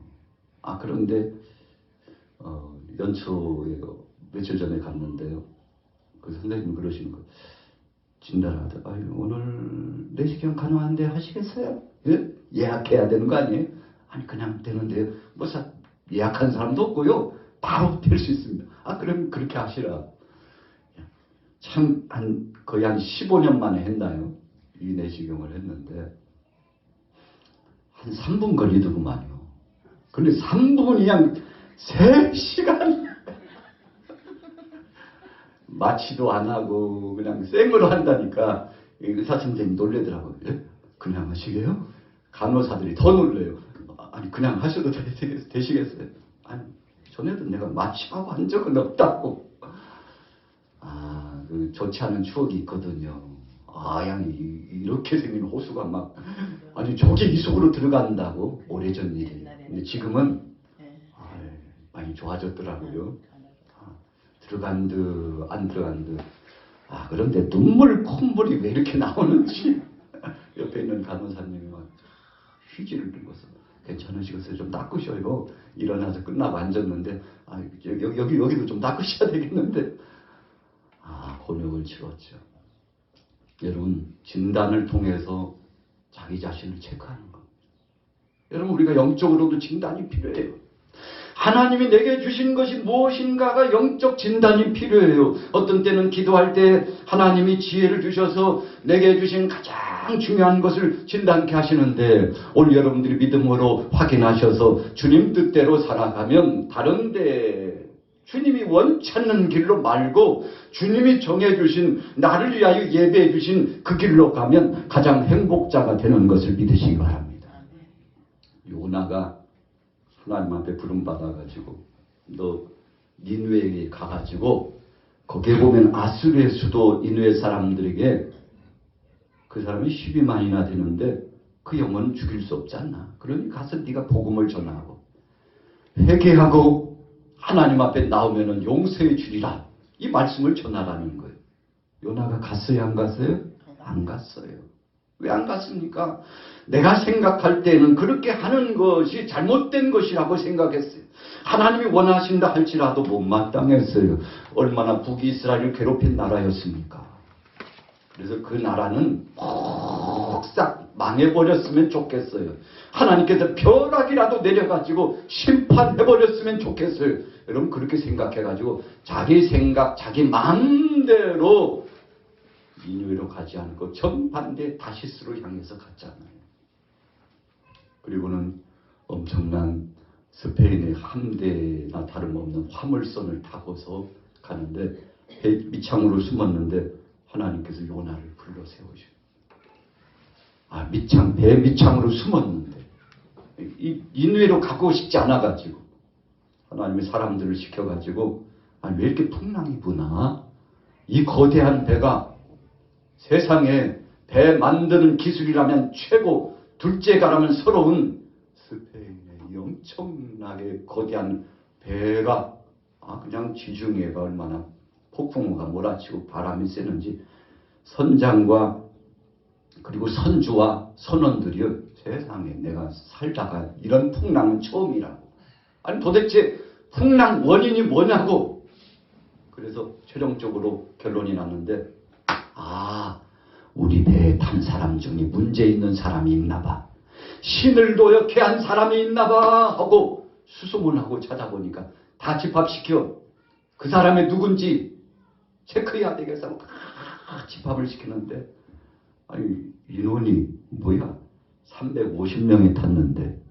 그런데 연초에 며칠 전에 갔는데요, 그 선생님이 그러시는 거예요. 진단하다, 오늘 내시경 가능한데 하시겠어요? 예? 예약해야 되는 거 아니에요? 아니 그냥 되는데요. 뭐 예약한 사람도 없고요, 바로 될 수 있습니다. 그럼 그렇게 하시라. 참 거의 한 15년 만에 했나요? 이 내시경을 했는데 한 3분 걸리더구만요. 근데 3분이 그냥 3시간 마취도 안 하고 그냥 생으로 한다니까 의사 선생님이 놀래더라고요. 예? 그냥 하시게요? 간호사들이 더 놀래요. 아니 그냥 하셔도 되시겠어요? 아니 전에도 내가 마취하고 한 적은 없다고. 그 좋지 않은 추억이 있거든요. 양이 이렇게 생긴 호수가 막 아니 저게 이 속으로 들어간다고. 오래전 일이. 근데 지금은 많이 좋아졌더라고요. 들어간 듯 안 들어간 듯. 그런데 콧물이 왜 이렇게 나오는지 옆에 있는 간호사님이 막 휴지를 들고서 괜찮으시겠어요? 좀 닦으셔요. 일어나서 끝나고 앉았는데 여기도 좀 닦으셔야 되겠는데. 곤욕을 치렀죠. 여러분, 진단을 통해서 자기 자신을 체크하는 겁니다. 여러분, 우리가 영적으로도 진단이 필요해요. 하나님이 내게 주신 것이 무엇인가가 영적 진단이 필요해요. 어떤 때는 기도할 때 하나님이 지혜를 주셔서 내게 주신 가장 중요한 것을 진단케 하시는데, 오늘 여러분들이 믿음으로 확인하셔서 주님 뜻대로 살아가면 다른데 주님이 원치 않는 길로 말고 주님이 정해주신, 나를 위하여 예배해 주신 그 길로 가면 가장 행복자가 되는 것을 믿으시기 바랍니다. 요나가 하나님 앞에 부름받아가지고 너 니느웨에 가가지고 거기에 보면 아수르의 수도 니느웨 사람들에게, 그 사람이 12만이나 되는데 그 영혼은 죽일 수 없지 않나. 그러니 가서 네가 복음을 전하고 회개하고 하나님 앞에 나오면은 용서해 주리라, 이 말씀을 전하라는 거예요. 요나가 갔어요, 안 갔어요? 안 갔어요. 왜 안 갔습니까? 내가 생각할 때는 그렇게 하는 것이 잘못된 것이라고 생각했어요. 하나님이 원하신다 할지라도 못마땅했어요. 얼마나 북이스라엘을 괴롭힌 나라였습니까? 그래서 그 나라는 싹 망해버렸으면 좋겠어요. 하나님께서 벼락이라도 내려가지고 심판해버렸으면 좋겠어요. 여러분 그렇게 생각해가지고 자기 생각, 자기 마음대로 니느웨로 가지 않고 정반대 다시스로 향해서 갔잖아요. 그리고는 엄청난 스페인의 함대나 다름없는 화물선을 타고서 가는데 배 밑창으로 숨었는데 하나님께서 요나를 불러 세우셔. 배 밑창으로 숨었는데 이 니느웨로 가고 싶지 않아가지고 하나님이 사람들을 시켜가지고, 왜 이렇게 풍랑이 부나? 이 거대한 배가 세상에 배 만드는 기술이라면 최고, 둘째가라면 서러운 스페인의 이 엄청나게 거대한 배가, 그냥 지중해가 얼마나 폭풍우가 몰아치고 바람이 세는지, 선장과 그리고 선주와 선원들이요, 세상에 내가 살다가 이런 풍랑은 처음이라고. 도대체 풍랑 원인이 뭐냐고. 그래서 최종적으로 결론이 났는데, 우리 배에 탄 사람 중에 문제 있는 사람이 있나봐, 신을 도역해 한 사람이 있나봐 하고 수소문하고 찾아보니까 다 집합시켜 그 사람이 누군지 체크해야 되겠어. 집합을 시키는데, 인원이 뭐야 350명이 탔는데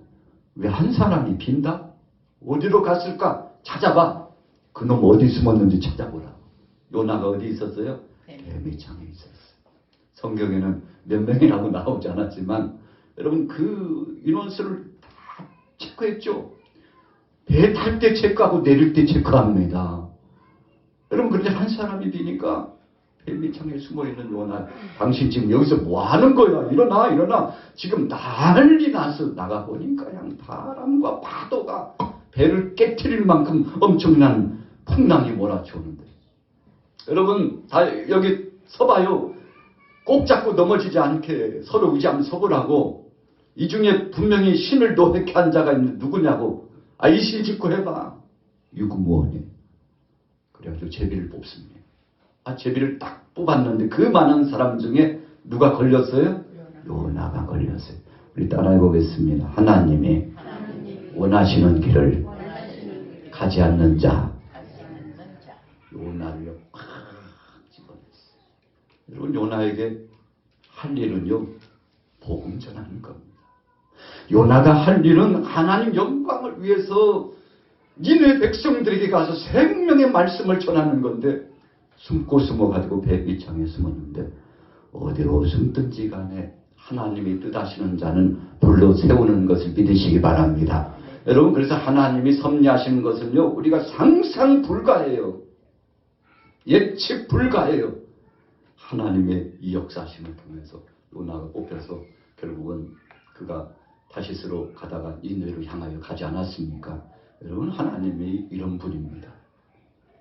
왜 한 사람이 빈다? 어디로 갔을까? 찾아봐. 그놈 어디 숨었는지 찾아보라. 요나가 어디 있었어요? 배 밑창에 있었어요. 성경에는 몇 명이라고 나오지 않았지만 여러분 그 인원수를 다 체크했죠. 배 탈 때 체크하고 내릴 때 체크합니다. 여러분 그런데 한 사람이 비니까 배 밑창에 숨어있는 요나, 당신 지금 여기서 뭐 하는 거야? 일어나. 지금 난리 나서 나가보니까 그냥 바람과 파도가 배를 깨트릴 만큼 엄청난 풍랑이 몰아치우는데, 여러분 다 여기 서봐요. 꼭 잡고 넘어지지 않게 서로 의지하면 서보라고. 이 중에 분명히 신을 노획해 한 자가 있는데 누구냐고. 이 신 짚고 해봐. 유구무원이. 그래가지고 제비를 뽑습니다. 제비를 딱 뽑았는데 그 많은 사람 중에 누가 걸렸어요? 요나가 걸렸어요. 우리 따라해 보겠습니다. 하나님이 원하시는 길을 가지 않는 자, 요나를 팍 집어냈어요. 여러분 요나에게 할 일은요, 복음 전하는 겁니다. 요나가 할 일은 하나님 영광을 위해서 니네 백성들에게 가서 생명의 말씀을 전하는 건데, 숨고 숨어가지고 배 밑창에 숨었는데 어디로 숨든지 간에 하나님이 뜻하시는 자는 불러 세우는 것을 믿으시기 바랍니다. 여러분 그래서 하나님이 섭리하시는 것은요, 우리가 상상 불가해요. 예측 불가해요. 하나님의 이 역사심을 통해서 요나가 뽑혀서 결국은 그가 다시스로 가다가 니느웨로 향하여 가지 않았습니까? 여러분 하나님이 이런 분입니다.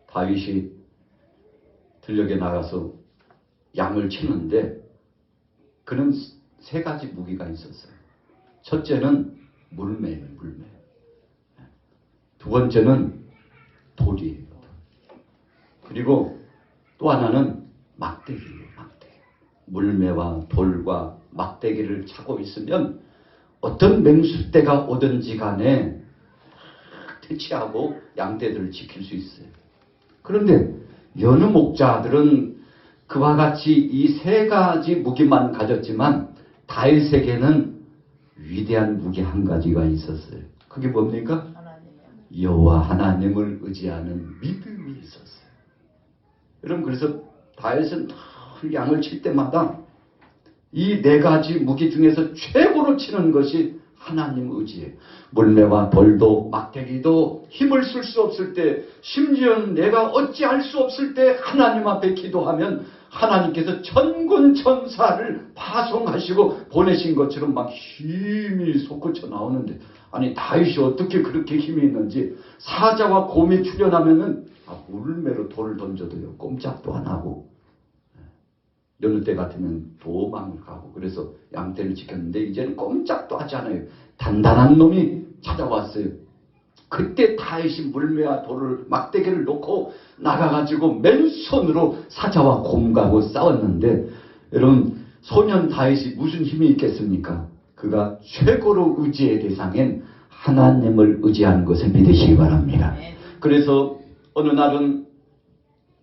다윗이 들녘에 나가서 양을 치는데 그는 세 가지 무기가 있었어요. 첫째는 물매예요, 물매. 두 번째는 돌이에요. 그리고 또 하나는 막대기예요, 막대기. 물매와 돌과 막대기를 차고 있으면 어떤 맹수대가 오든지 간에 퇴치하고 양떼들을 지킬 수 있어요. 그런데 여느 목자들은 그와 같이 이 세 가지 무기만 가졌지만 다윗에게는 위대한 무기 한 가지가 있었어요. 그게 뭡니까? 하나님이요. 여호와 하나님을 의지하는 믿음이 있었어요. 여러분, 그래서 다윗은 늘 양을 칠 때마다 이 네 가지 무기 중에서 최고로 치는 것이 하나님 의지예요. 물매와 돌도 막대기도 힘을 쓸 수 없을 때, 심지어 내가 어찌할 수 없을 때 하나님 앞에 기도하면 하나님께서 천군 천사를 파송하시고 보내신 것처럼 막 힘이 솟구쳐 나오는데, 아니 다윗이 어떻게 그렇게 힘이 있는지, 사자와 곰이 출현하면은 물매로 돌을 던져도요 꼼짝도 안 하고, 여느 때 같으면 도망을 가고, 그래서 양떼를 지켰는데 이제는 꼼짝도 하지 않아요. 단단한 놈이 찾아왔어요. 그때 다윗이 물매와 돌을 막대기를 놓고 나가가지고 맨손으로 사자와 곰하고 싸웠는데, 여러분 소년 다윗이 무슨 힘이 있겠습니까? 그가 최고로 의지의 대상인 하나님을 의지하는 것을 믿으시기 바랍니다. 그래서 어느 날은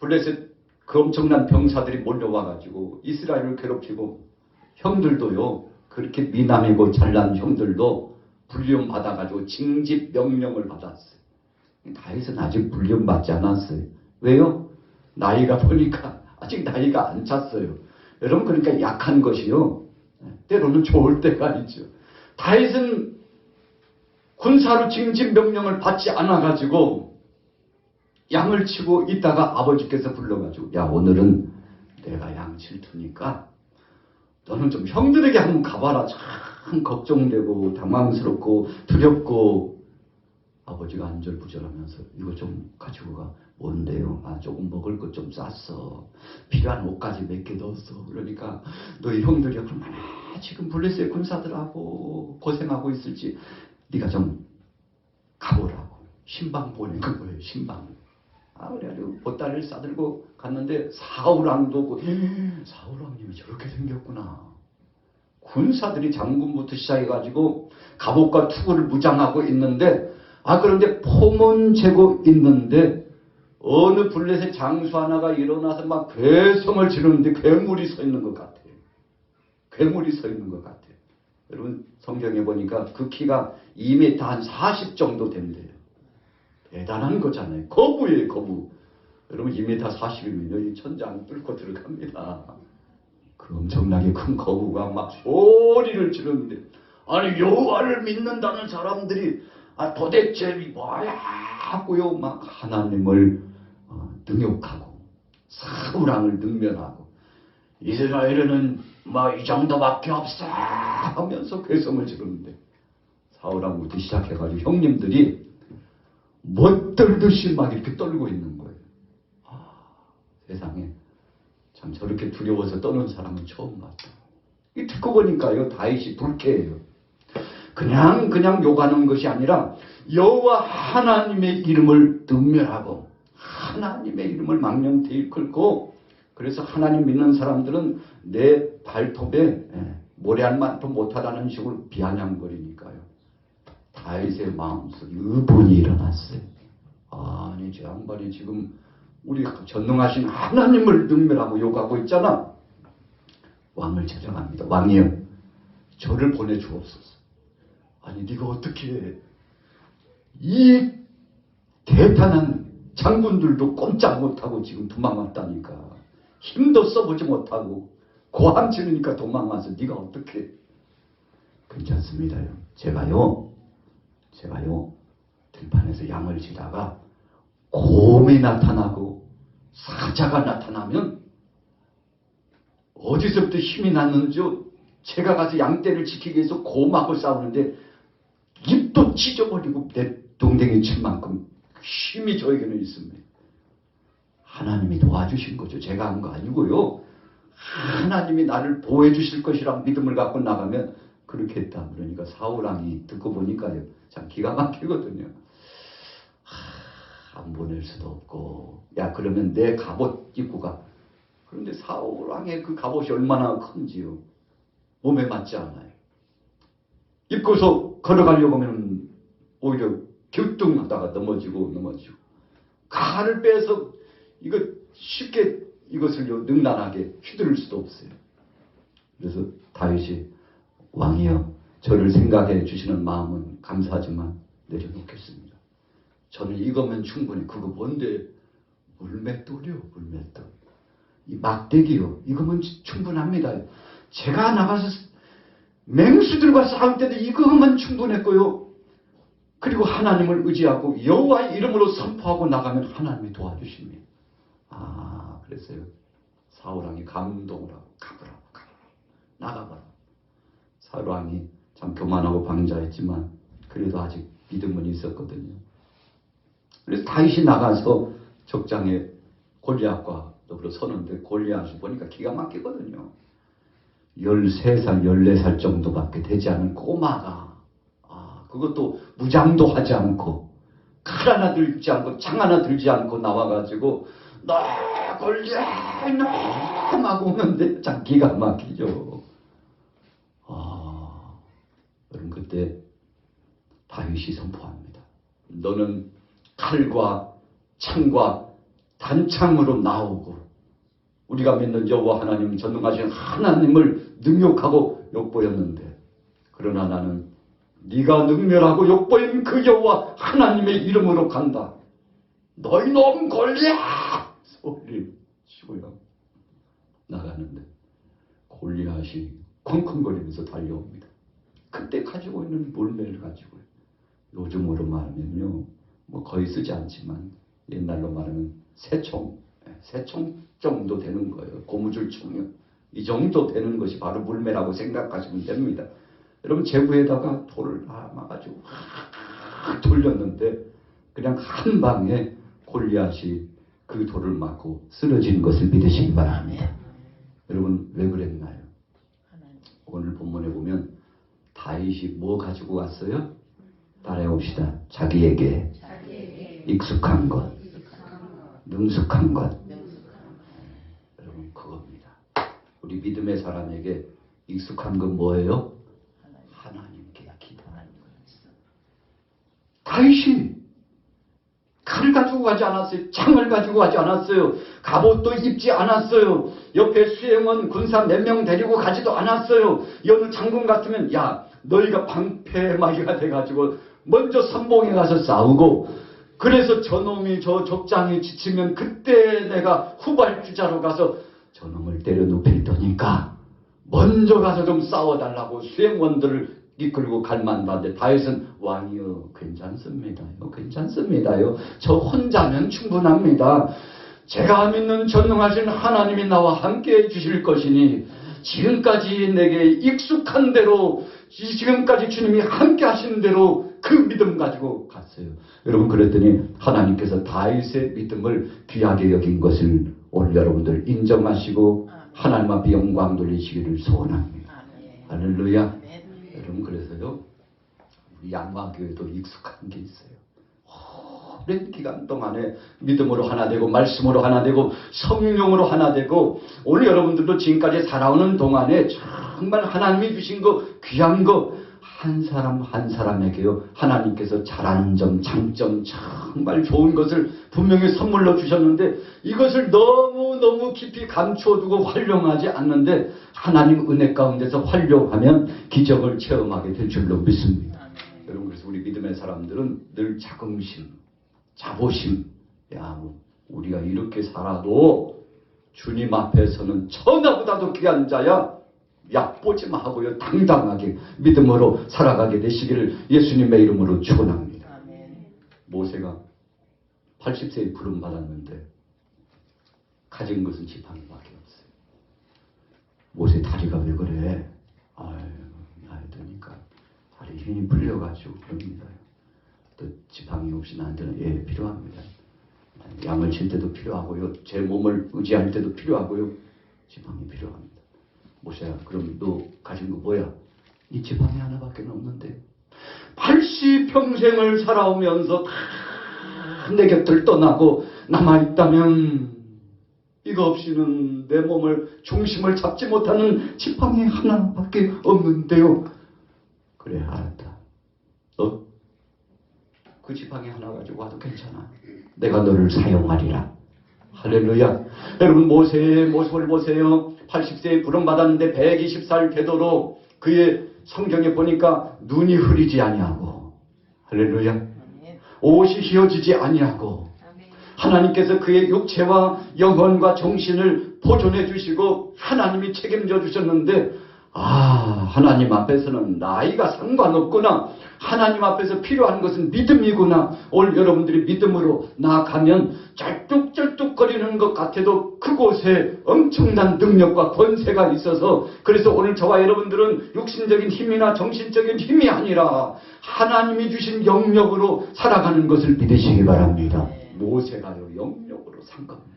블레셋 그 엄청난 병사들이 몰려와가지고 이스라엘을 괴롭히고, 형들도요 그렇게 미남이고 잘난 형들도 불륜 받아가지고 징집 명령을 받았어요. 다윗은 아직 불륜 받지 않았어요. 왜요? 나이가 보니까 아직 나이가 안 찼어요. 여러분, 그러니까 약한 것이요 때로는 좋을 때가 있죠. 다윗은 군사로 징집 명령을 받지 않아가지고 양을 치고 있다가 아버지께서 불러가지고, 야 오늘은 내가 양 칠 테니까 너는 좀 형들에게 한번 가봐라. 참 걱정되고 당황스럽고 두렵고. 아버지가 안절부절하면서 이거 좀 가지고 가. 뭔데요? 조금 먹을 것 좀 쌌어. 필요한 옷까지 몇 개 넣었어. 그러니까 너희 형들이 얼마나 지금 블레셋 군사들하고 고생하고 있을지 네가 좀 가보라고 신방 보낸 거예요. 신방. 그래가지고 보따리를 싸들고 갔는데 사울왕도 오고, 사울왕님이 저렇게 생겼구나. 군사들이 장군부터 시작해가지고 갑옷과 투구를 무장하고 있는데, 그런데 포문 재고 있는데 어느 블레셋 장수 하나가 일어나서 막 괴성을 지르는데 괴물이 서 있는 것 같아요. 괴물이 서 있는 것 같아요. 여러분 성경에 보니까 그 키가 2m 한 40 정도 된대요. 대단한 거잖아요. 거부예요, 거부. 여러분 2m 40이면 여기 천장 뚫고 들어갑니다. 그 엄청나게 큰 거부가 막 소리를 지르는데, 아니 여호와를 믿는다는 사람들이 도대체 뭐야 하고요 막 하나님을 능욕하고 사울왕을 능멸하고, 이스라엘에는 뭐 이 정도밖에 없어 하면서 괴성을 지르는데, 사울왕부터 시작해가지고 형님들이 멋들듯이 막 이렇게 떨고 있는 거예요. 세상에 참 저렇게 두려워서 떠는 사람은 처음 봤다. 이 듣고 보니까요 다윗이 불쾌해요. 그냥 욕하는 것이 아니라 여호와 하나님의 이름을 능멸하고 하나님의 이름을 망령되이 일컬고, 그래서 하나님 믿는 사람들은 내 발톱에 모래알만도 못하다는 식으로 비아냥거리니까요. 다윗의 마음속에 의분이 일어났어요. 아니 저 양반이 지금 우리 전능하신 하나님을 능멸하고 욕하고 있잖아. 왕을 찾아갑니다. 왕이여 저를 보내주옵소서. 아니 네가 어떻게 이 대단한 장군들도 꼼짝 못하고 지금 도망왔다니까. 힘도 써보지 못하고 고함 지르니까 도망와서 네가 어떻게. 괜찮습니다요. 제가요 들판에서 양을 치다가 곰이 나타나고 사자가 나타나면 어디서부터 힘이 났는지, 제가 가서 양떼를 지키기 위해서 곰하고 싸우는데 입도 찢어버리고 내 동댕이 칠 만큼 힘이 저에게는 있습니다. 하나님이 도와주신 거죠. 제가 한 거 아니고요. 하나님이 나를 보호해 주실 것이라는 믿음을 갖고 나가면 그렇게 했다. 그러니까 사울왕이 듣고 보니까요 참 기가 막히거든요. 안 보낼 수도 없고, 야 그러면 내 갑옷 입고 가. 그런데 사울왕의 그 갑옷이 얼마나 큰지요. 몸에 맞지 않아요. 입고서 걸어가려고 하면 오히려 격등하다가 넘어지고 칼을 빼서 이거 쉽게 이것을 능란하게 휘두를 수도 없어요. 그래서 다윗이 왕이여 저를 생각해 주시는 마음은 감사하지만 내려놓겠습니다. 저는 이거면 충분히 그거 뭔데 물맷돌이요 물맷돌. 이 막대기요 이거면 충분합니다. 제가 나가서 맹수들과 싸울 때도 이거만 충분했고요. 그리고 하나님을 의지하고 여호와의 이름으로 선포하고 나가면 하나님이 도와주십니다. 아 그랬어요. 사울왕이 감동을 하고 가보라 나가봐라. 사울왕이 참 교만하고 방자했지만 그래도 아직 믿음은 있었거든요. 그래서 다윗이 나가서 적장에 골리앗과 더불어 서는데 골리앗을 보니까 기가 막히거든요. 13살, 14살 정도밖에 되지 않은 꼬마가 그것도 무장도 하지 않고 칼 하나 들지 않고 창 하나 들지 않고 나와가지고 너 골리앗 너 하고 오는데 참 기가 막히죠. 여러분 그때 다윗이 선포합니다. 너는 칼과 창과 단창으로 나오고 우리가 믿는 여호와 하나님 전능하신 하나님을 능욕하고 욕보였는데 그러나 나는 네가 능멸하고 욕보인 그 여호와 하나님의 이름으로 간다. 너희 놈 골리앗 소리 치고요. 나가는데 골리앗이 쿵쿵거리면서 달려옵니다. 그때 가지고 있는 물매를 가지고요. 요즘으로 말하면요. 뭐 거의 쓰지 않지만 옛날로 말하면 새총 정도 되는 거예요. 고무줄 총이요. 이 정도 되는 것이 바로 물매라고 생각하시면 됩니다. 여러분 제구에다가 돌을 막아가지고 확 돌렸는데 그냥 한 방에 골리앗이 그 돌을 맞고 쓰러진 것을 믿으시기 바랍니다. 여러분 왜 그랬나요? 오늘 본문에 보면 다윗이 뭐 가지고 왔어요? 따라해봅시다. 자기에게 익숙한 것, 능숙한 것. 여러분 그겁니다. 우리 믿음의 사람에게 익숙한 건 뭐예요? 하나님께 기도하는 거였어. 다윗이 칼을 가지고 가지 않았어요. 창을 가지고 가지 않았어요. 갑옷도 입지 않았어요. 옆에 수행원 군사 몇 명 데리고 가지도 않았어요. 여느 장군 같으면 야 너희가 방패막이가 돼가지고 먼저 선봉에 가서 싸우고 그래서 저놈이 저 적장이 지치면 그때 내가 후발주자로 가서 저놈을 때려 눕힐 테니까 먼저 가서 좀 싸워달라고 수행원들을 이끌고 갈 만한데 다윗은 왕이여 괜찮습니다요. 괜찮습니다요. 저 혼자면 충분합니다. 제가 믿는 전능하신 하나님이 나와 함께 해주실 것이니 지금까지 내게 익숙한 대로 지금까지 주님이 함께 하신 대로 그 믿음 가지고 갔어요. 여러분 그랬더니 하나님께서 다윗의 믿음을 귀하게 여긴 것을 오늘 여러분들 인정하시고 하나님 앞에 영광 돌리시기를 소원합니다. 할렐루야. 여러분 그래서요 우리 양화교회도 익숙한 게 있어요. 오랜 기간 동안에 믿음으로 하나 되고 말씀으로 하나 되고 성령으로 하나 되고 오늘 여러분들도 지금까지 살아오는 동안에 정말 하나님이 주신 거 귀한 거 한 사람 한 사람에게요 하나님께서 잘하는 점 장점 정말 좋은 것을 분명히 선물로 주셨는데 이것을 너무 깊이 감추어두고 활용하지 않는데 하나님 은혜 가운데서 활용하면 기적을 체험하게 될 줄로 믿습니다. 여러분 그래서 우리 믿음의 사람들은 늘 자긍심 자부심 우리가 이렇게 살아도 주님 앞에서는 천하보다도 귀한 자야 얕보지 마고요 당당하게 믿음으로 살아가게 되시기를 예수님의 이름으로 축원합니다. 모세가 80세에 부름 받았는데 가진 것은 지팡이밖에 없어요. 모세 다리가 왜 그래? 나이 드니까 다리 힘이 풀려가지고 그럽니다. 또 지팡이 없이 나한테는 필요합니다. 양을 칠 때도 필요하고요. 제 몸을 의지할 때도 필요하고요. 지팡이 필요합니다. 모세야 그럼 너 가진 거 뭐야? 이 지팡이 하나밖에 없는데 80평생을 살아오면서 다 내 곁을 떠나고 남아있다면 이거 없이는 내 몸을 중심을 잡지 못하는 지팡이 하나밖에 없는데요. 그래 알았다. 너 그 지팡이 하나 가지고 와도 괜찮아. 내가 너를 사용하리라. 할렐루야. 여러분 모세의 모습을 보세요. 80세에 부름받았는데 120살 되도록 그의 성경에 보니까 눈이 흐리지 아니하고, 할렐루야, 옷이 휘어지지 아니하고, 하나님께서 그의 육체와 영혼과 정신을 보존해 주시고 하나님이 책임져 주셨는데, 하나님 앞에서는 나이가 상관없구나. 하나님 앞에서 필요한 것은 믿음이구나. 오늘 여러분들이 믿음으로 나아가면 쩔뚝쩔뚝거리는 것 같아도 그곳에 엄청난 능력과 권세가 있어서, 그래서 오늘 저와 여러분들은 육신적인 힘이나 정신적인 힘이 아니라 하나님이 주신 영역으로 살아가는 것을 믿으시기 바랍니다. 모세가요, 영역으로 산 겁니다.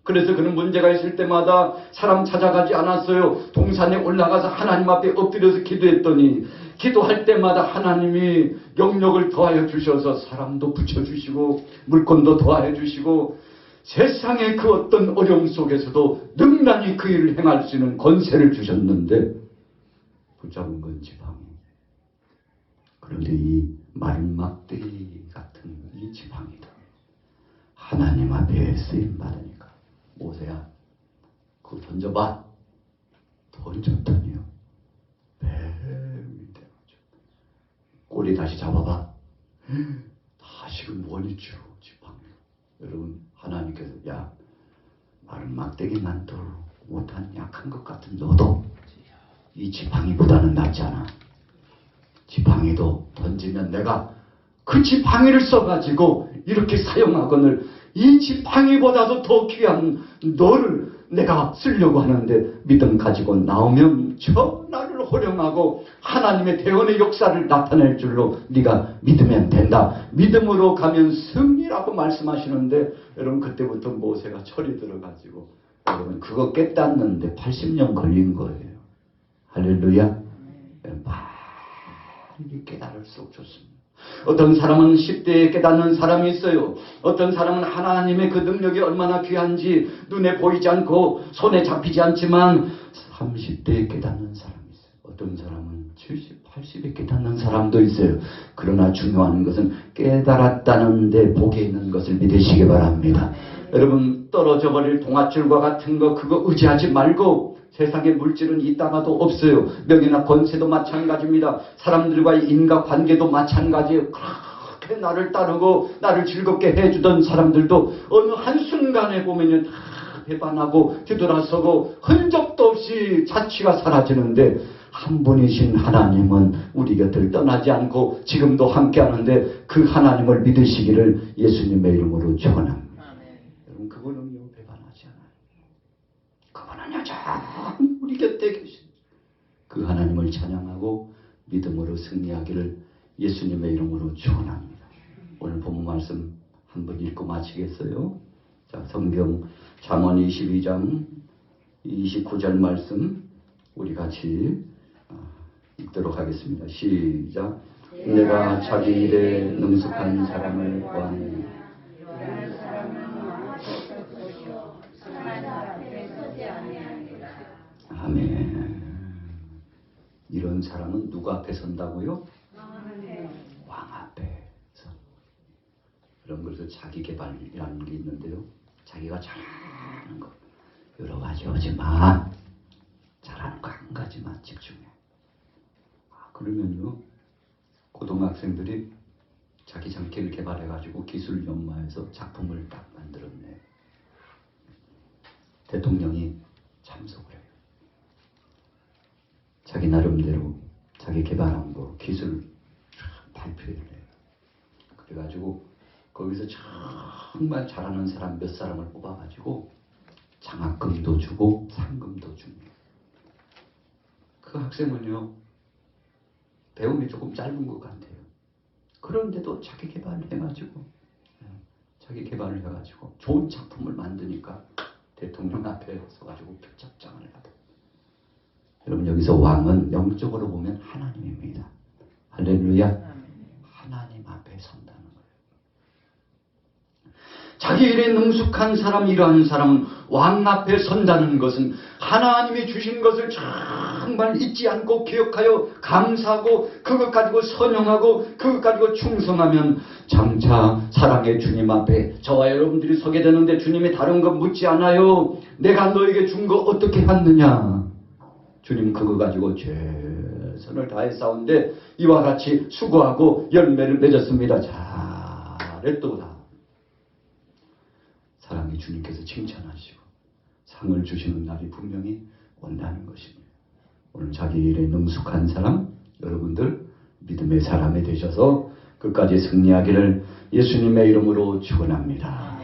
그래서 그는 문제가 있을 때마다 사람 찾아가지 않았어요. 동산에 올라가서 하나님 앞에 엎드려서 기도했더니, 기도할 때마다 하나님이 영역을 더하여 주셔서 사람도 붙여주시고 물건도 더하여 주시고 세상의 그 어떤 어려움 속에서도 능란히 그 일을 행할 수 있는 권세를 주셨는데, 붙잡은 건 지팡이. 그런데 이 마른 막대기 같은 이 지팡이도 하나님 앞에 쓰임받으니까, 모세야, 그거 던져봐. 던졌더니요, 배 밑에 꼬리 다시 잡아봐. 다시금 원위치로 지팡이. 여러분, 하나님께서, 야, 마른 막대기만도 못한 약한 것 같은 너도 이 지팡이보다는 낫잖아. 지팡이도 던지면 내가 그 지팡이를 써가지고 이렇게 사용하거늘 이 지팡이보다도 더 귀한 너를 내가 쓰려고 하는데, 믿음 가지고 나오면 저 나를 호령하고 하나님의 대언의 역사를 나타낼 줄로 네가 믿으면 된다. 믿음으로 가면 승리라고 말씀하시는데, 여러분 그때부터 모세가 철이 들어가지고, 여러분 그거 깨닫는데 80년 걸린 거예요. 할렐루야. 빨리 깨달을수록 좋습니다. 어떤 사람은 10대에 깨닫는 사람이 있어요. 어떤 사람은 하나님의 그 능력이 얼마나 귀한지 눈에 보이지 않고 손에 잡히지 않지만 30대에 깨닫는 사람이 있어요. 어떤 사람은 70, 80에 깨닫는 사람도 있어요. 그러나 중요한 것은 깨달았다는 데 복이 있는 것을 믿으시기 바랍니다. 여러분, 떨어져 버릴 동아줄과 같은 거 그거 의지하지 말고, 세상에 물질은 있다가도 없어요. 명예나 권세도 마찬가지입니다. 사람들과의 인과관계도 마찬가지예요. 그렇게 나를 따르고 나를 즐겁게 해주던 사람들도 어느 한순간에 보면 다 배반하고 뒤돌아서고 흔적도 없이 자취가 사라지는데, 한 분이신 하나님은 우리 곁을 떠나지 않고 지금도 함께하는데, 그 하나님을 믿으시기를 예수님의 이름으로 축원합니다. 여러분, 그분은요 배반하지 않아요. 그분은 여전히 우리 곁에 계신 그 하나님을 찬양하고 믿음으로 승리하기를 예수님의 이름으로 축원합니다. 오늘 본문 말씀 한번 읽고 마치겠어요. 자, 성경 잠언 22장 29절 말씀 우리 같이 읽도록 하겠습니다. 시작. 내가 자기 일에 능숙한 사람을 구하니 아멘. 이런 사람은 누구 앞에 선다고요? 왕 앞에서. 그런 것을 자기 개발이라는 게 있는데요. 자기가 잘하는 거 여러 가지 하지만 잘하는 거 한 가지만 집중해. 그러면요, 고등학생들이 자기 장기를 개발해가지고 기술 연마해서 작품을 딱 만들었네. 대통령이 참석을 해요. 자기 나름대로 자기 개발한 거 기술 발표를 해요. 그래가지고 거기서 정말 잘하는 사람 몇 사람을 뽑아가지고 장학금도 주고 상금도 줍니다. 그 학생은요, 배움이 조금 짧은 것 같아요. 그런데도 자기 개발을 해가지고 좋은 작품을 만드니까 대통령 앞에 서가지고 표창장을 받아요. 여러분, 여기서 왕은 영적으로 보면 하나님입니다. 할렐루야. 하나님 앞에 선다는 거예요. 자기 일에 능숙한 사람, 이러한 사람은 왕 앞에 선다는 것은 하나님이 주신 것을 정말 잊지 않고 기억하여 감사하고 그것 가지고 선용하고 그것 가지고 충성하면 장차 사랑의 주님 앞에 저와 여러분들이 서게 되는데 주님이 다른 거 묻지 않아요. 내가 너에게 준 거 어떻게 했느냐. 주님 그거 가지고 최선을 다해 싸운데 이와 같이 수고하고 열매를 맺었습니다. 잘했도다. 사랑의 주님께서 칭찬하시고 상을 주시는 날이 분명히 온다는 것입니다. 오늘 자기 일에 능숙한 사람, 여러분들 믿음의 사람이 되셔서 끝까지 승리하기를 예수님의 이름으로 축원합니다.